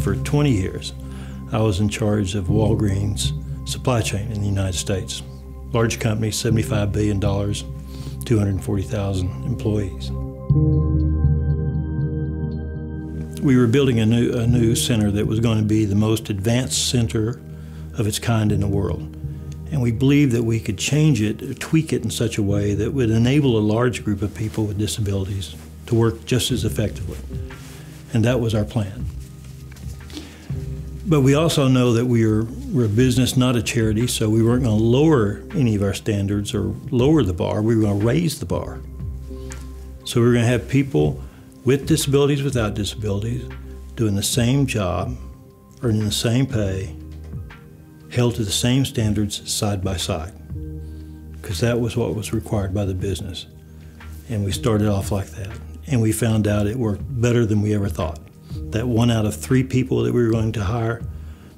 For 20 years, I was in charge of Walgreens' supply chain in the United States. Large company, $75 billion, 240,000 employees. We were building a new center that was going to be the most advanced center of its kind in the world. And we believed that we could change it, tweak it in such a way that would enable a large group of people with disabilities to work just as effectively. And that was our plan. But we also know that we're a business, not a charity, so we weren't going to lower any of our standards or lower the bar. We were going to raise the bar. So we were going to have people with disabilities, without disabilities, doing the same job, earning the same pay, held to the same standards side by side, because that was what was required by the business. And we started off like that. And we found out it worked better than we ever thought. That 1 out of 3 people that we were going to hire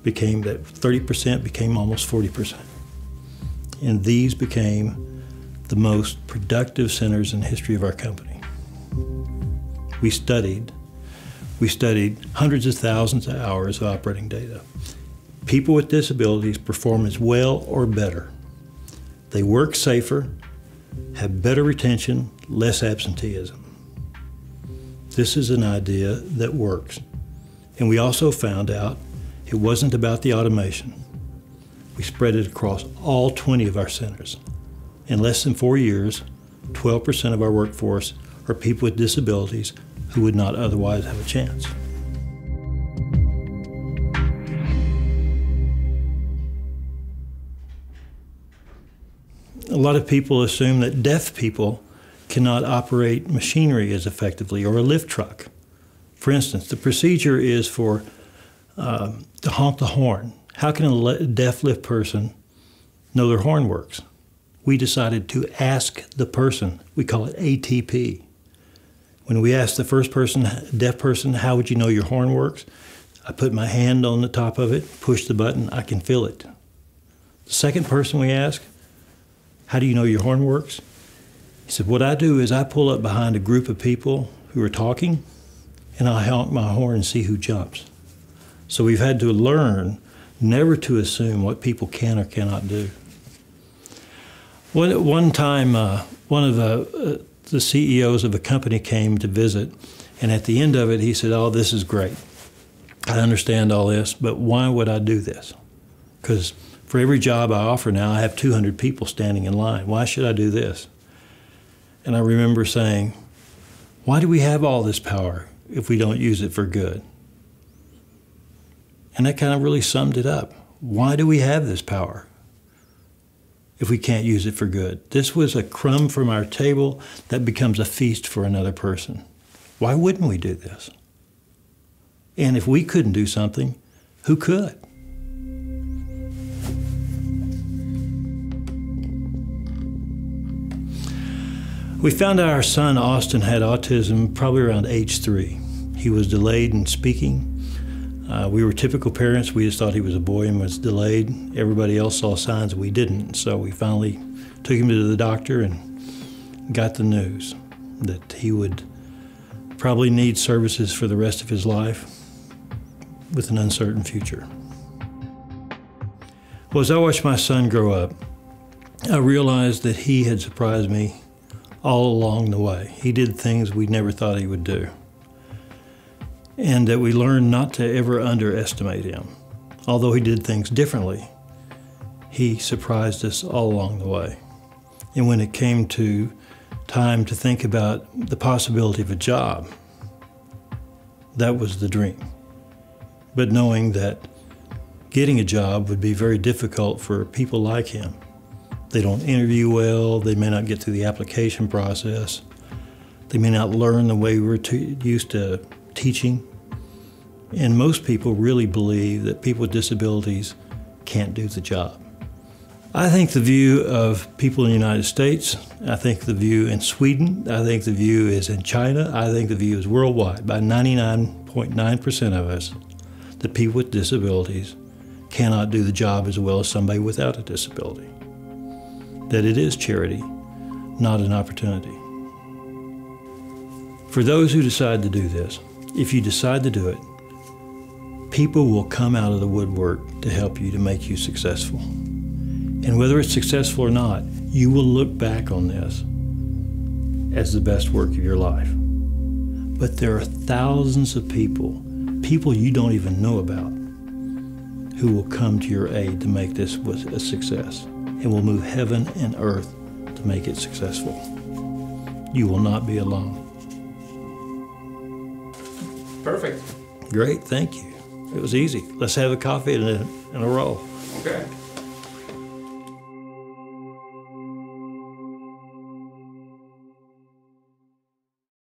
became, that 30% became almost 40%. And these became the most productive centers in the history of our company. We studied hundreds of thousands of hours of operating data. People with disabilities perform as well or better. They work safer, have better retention, less absenteeism. This is an idea that works. And we also found out it wasn't about the automation. We spread it across all 20 of our centers. In less than 4 years, 12% of our workforce are people with disabilities who would not otherwise have a chance. A lot of people assume that deaf people cannot operate machinery as effectively, or a lift truck. For instance, the procedure is for to honk the horn. How can a deaf lift person know their horn works? We decided to ask the person. We call it ATP. When we asked the first person, deaf person, how would you know your horn works? I put my hand on the top of it, push the button, I can feel it. The second person we asked, how do you know your horn works? He said, what I do is I pull up behind a group of people who are talking, and I honk my horn and see who jumps. So we've had to learn never to assume what people can or cannot do. One time, one of the CEOs of a company came to visit, and at the end of it, he said, oh, this is great. I understand all this, but why would I do this? Because for every job I offer now, I have 200 people standing in line. Why should I do this? And I remember saying, why do we have all this power if we don't use it for good? And that kind of really summed it up. Why do we have this power if we can't use it for good? This was a crumb from our table that becomes a feast for another person. Why wouldn't we do this? And if we couldn't do something, who could? We found out our son, Austin, had autism probably around age 3. He was delayed in speaking. We were typical parents. We just thought he was a boy and was delayed. Everybody else saw signs, we didn't. So we finally took him to the doctor and got the news that he would probably need services for the rest of his life with an uncertain future. Well, as I watched my son grow up, I realized that he had surprised me all along the way. He did things we never thought he would do. And that we learned not to ever underestimate him. Although he did things differently, he surprised us all along the way. And when it came to time to think about the possibility of a job, that was the dream. But knowing that getting a job would be very difficult for people like him. They don't interview well, they may not get through the application process, they may not learn the way we're used to teaching. And most people really believe that people with disabilities can't do the job. I think the view of people in the United States, I think the view in Sweden, I think the view is in China, I think the view is worldwide by 99.9% of us, that people with disabilities cannot do the job as well as somebody without a disability. That it is charity, not an opportunity. For those who decide to do this, if you decide to do it, people will come out of the woodwork to help you, to make you successful. And whether it's successful or not, you will look back on this as the best work of your life. But there are thousands of people you don't even know about, who will come to your aid to make this a success, and will move heaven and earth to make it successful. You will not be alone. Perfect. Great, thank you. It was easy. Let's have a coffee and a roll. Okay.